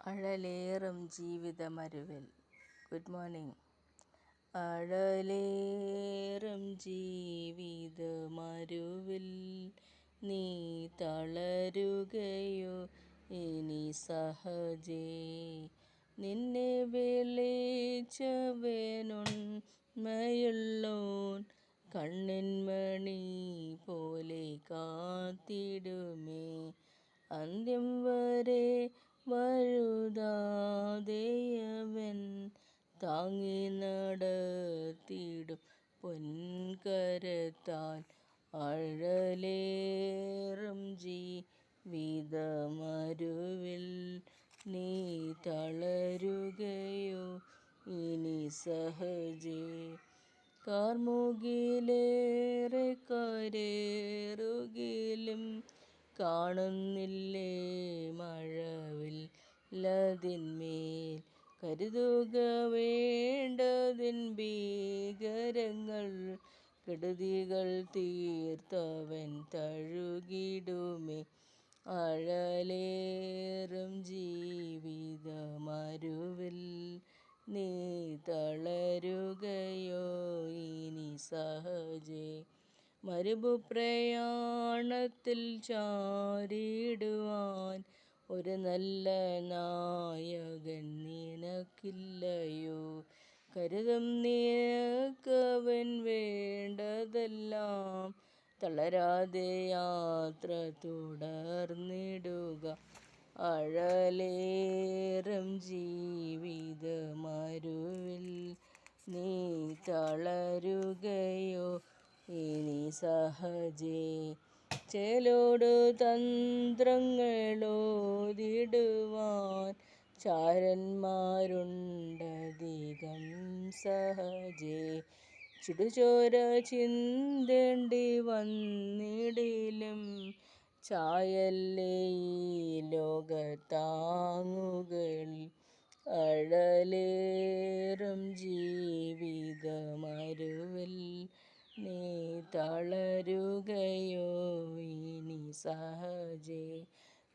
അഴലേറും ജീവിതമരുവിൽ. Good morning. അഴലേറും ജീവിതമരുവിൽ നീ തളരുകയോ ഇനി സഹജേ. നിന്നെ വിളിച്ചവനുണ്മയുള്ളോൻ കണ്ണിൻമണി പോലെ കാത്തിടുമേ. അന്ത്യം വരെ വഴുതാതെയവൻ താങ്ങി നടത്തിടും പൊൻകരത്താൽ. അഴലേറും ജീവിതമരുവിൽ നീ തളരുകയോ ഇനി സഹജേ. കാർമുകിലേറെ കരേറുകിലും കാണുന്നില്ലേ മഴവില്ലതിന്മേൽ. കരുതുക വേണ്ടതിൻ ഭീകരങ്ങൾ, കെടുതികൾ തീർത്തവൻ തഴുകിടുമേ. അഴലേറും ജീവിതമരുവിൽ നീ തളരുകയോ ഇനി സഹജേ. മരുഭൂപ്രയാണത്തിൽ ചാരിടുവാൻ ഒരു നല്ല നായകൻ നിനക്കില്ലയോ. കരുതും നിനക്കവൻ വേണ്ടതെല്ലാം, തളരാതെ യാത്ര തുടർന്നിടുക. അഴലേറും ജീവിതമരുവിൽ നീ തളരുകയോ ഇനി സഹജേ. ചേലോടു തന്ത്രങ്ങളോതിടുവാൻ ചാരന്മാരുണ്ടധികം സഹജേ. ചുടുചോര ചിന്തേണ്ടി വന്നിടിലും ചായല്ലേ ഈ ലോകത്താങ്ങുകളിൽ. അഴലേറും ജീവിതമരുവിൽ നീ തളരുകയോ ഇനി സഹജേ.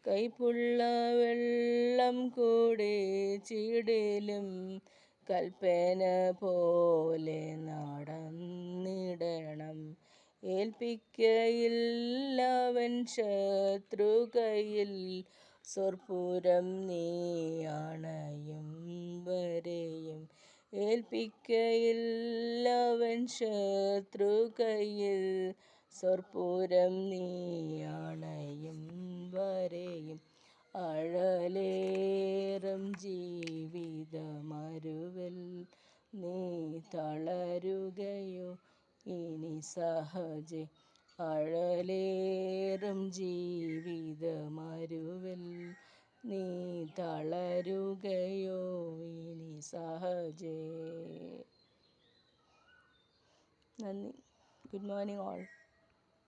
കൈപ്പുള്ള വെള്ളം കുടിച്ചിടിലും കൽപ്പന പോലെ നടന്നിടണം. ഏൽപ്പിക്കയില്ലവൻ ശത്രുകയ്യിൽ, സ്വർപ്പുരം നീ അണയും വരെയും. ഏൽപ്പിക്കയില്ലവൻ ശത്രുകയ്യിൽ, സ്വർപ്പുരം നീ അണയും വരെയും. അഴലേറും ജീവിതമരുവിൽ നീ തളരുകയോ ഇനി സഹജേ. അഴലേറും ജീവിതമരുവിൽ നീ തളരുകയോ ഇനി സഹജേ. നന്ദി. Good morning all.